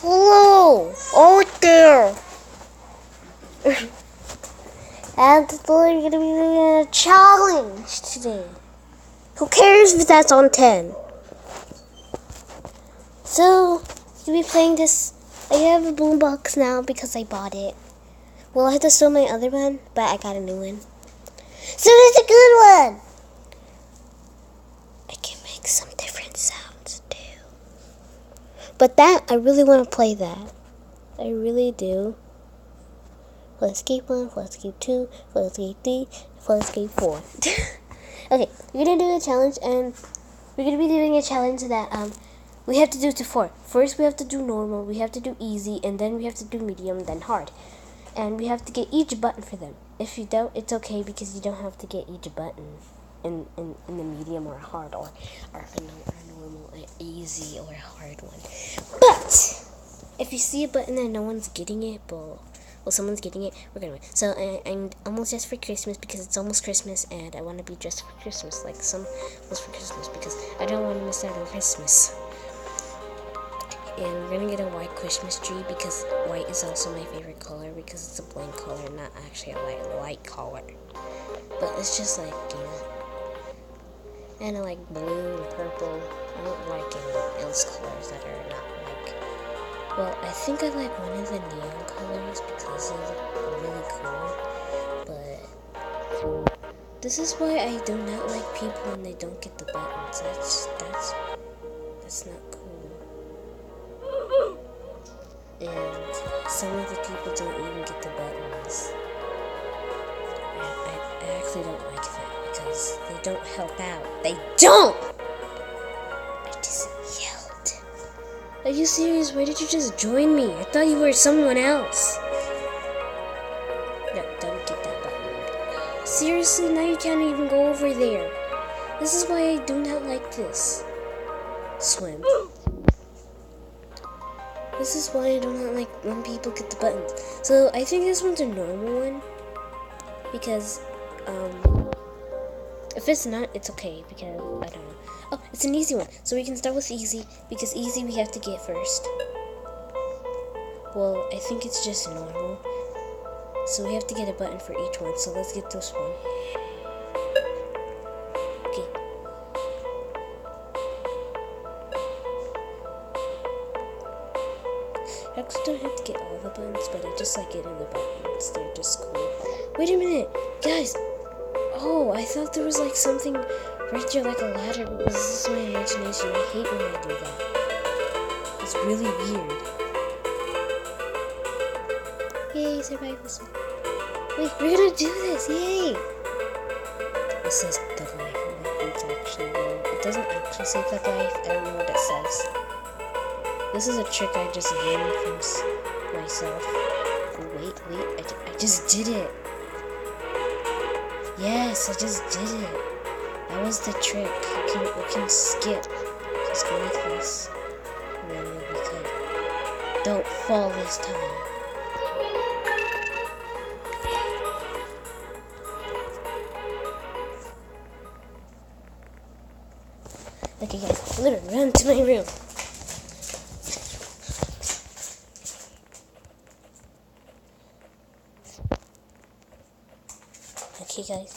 Hello! Oh there! And we're gonna be doing a challenge today. Who cares if that's on 10? So, you'll be playing this. I have a boombox now because I bought it. Well, I had to sell my other one, but I got a new one. So it's a good one! I can make some different sounds too. But I really want to play that. I really do. Escape 1, escape 2, escape 3, escape 4. Okay, we're gonna do a challenge, and we're gonna be doing a challenge that we have to do to 4. First, we have to do normal, we have to do easy, and then we have to do medium, then hard. And we have to get each button for them. If you don't, it's okay because you don't have to get each button in the medium or hard or normal, or easy or hard one. But if you see a button and no one's getting it, well, someone's getting it, we're gonna win. So I'm almost dressed for Christmas because it's almost Christmas, and I want to be dressed for Christmas, like some was for Christmas, because I don't want to miss out on Christmas. And we're gonna get a white Christmas tree because white is also my favorite color because it's a blank color, not actually a light color. But it's just like, and I like blue and purple. I don't like any else colors that are not like. Well, I think I like one of the neon colors because they look really cool, but this is why I do not like people when they don't get the buttons. That's not cool. And some of the people don't even get the buttons. I actually don't like that because they don't help out. They don't! I just yelled. Are you serious? Why did you just join me? I thought you were someone else. No, don't get that button. Seriously, now you can't even go over there. This is why I do not like this. Swim. This is why I do not like when people get the buttons. So I think this one's a normal one. Because, if it's not, it's okay. Because, I don't know. Oh, it's an easy one. So we can start with easy. Because easy we have to get first. Well, I think it's just normal. So we have to get a button for each one. So let's get this one. Okay. I actually don't have to get all the buttons, but I just like getting the buttons. They're just cool. Wait a minute, guys. Oh, I thought there was like something right there, like a ladder. But this is my imagination. I hate when I do that. It's really weird. Yay, survival. Wait, we're gonna do this! Yay! It says Thug Life. It's actually real. It doesn't actually say Thug Life. I don't know what it says. This is a trick I just learned from myself. Oh, wait, I just did it. Yes, I just did it. That was the trick. You can skip. Just go like this. And then you'll be good. Don't fall this time. Okay guys, I'm gonna run to my room. Okay guys.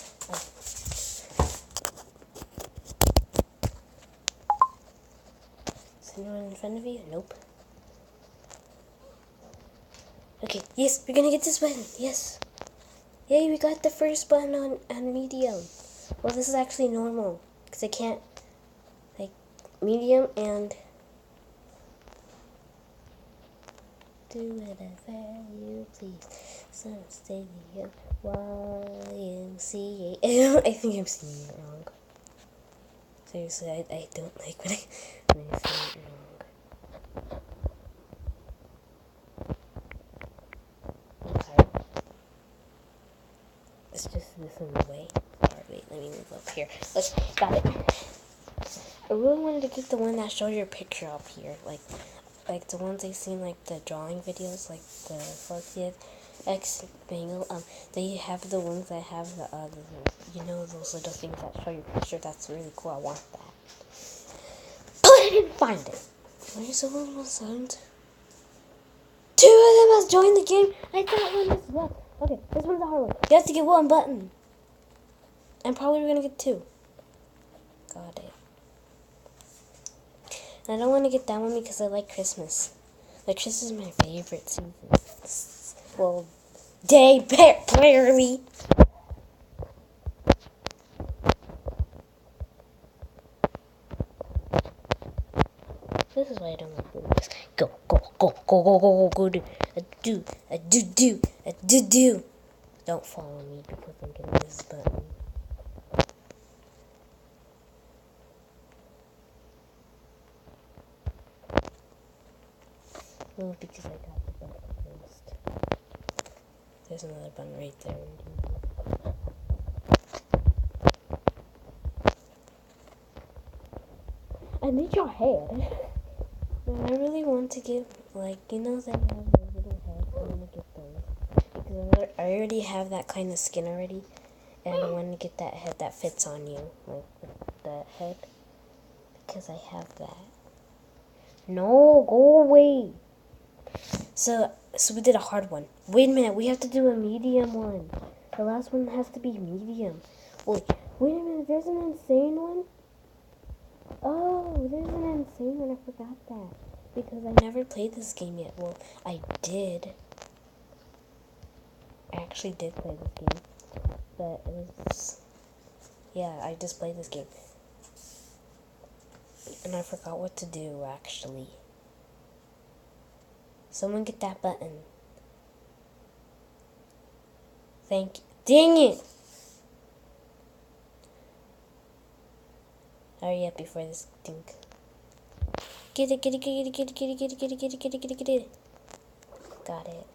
Is anyone in front of you? Nope. Okay, yes, we're gonna get this button. Yes. Yay, we got the first button on medium. Well, this is actually normal. Because I can't, like, medium and do whatever you please. So stay here YMCA. I think I'm singing it wrong. Seriously, I don't like when I sing it wrong. I'm sorry. It's just this in the way. Sorry, wait, let me move up here. Look, got it. I really wanted to get the one that showed your picture up here. Like the ones I've seen, like the drawing videos, like the Fuzzy X Bangle. They have the ones that have the you know, those little things that show your picture. That's really cool. I want that. But I didn't find it. Where's the little sound? Two of them has joined the game. I got one as well. Okay, this one's a hard one. You have to get one button. I'm probably gonna get two. Got it. And I don't want to get that one because I like Christmas. Like, Christmas is my favorite season. Well, day, barely. This is why I don't like doing this. Go, go, go, go, go, go, go, go, do. Don't follow me because I'm getting this button. Oh, because I got the button first. There's another button right there. I need your head. I really want to get, like, you know that have those little heads? I want to get those. Because I already have that kind of skin already. And I want to get that head that fits on you. Like, that head. Because I have that. No, go away. So we did a hard one. Wait a minute, we have to do a medium one. The last one has to be medium. Wait a minute, there's an insane one? Oh, there's an insane one. I forgot that. Because I never played this game yet. Well, I did. I actually did play this game. But it was... Yeah, I just played this game. And I forgot what to do, actually. Someone get that button. Thank you. Dang it! Hurry up before this thing. Get it. Got it.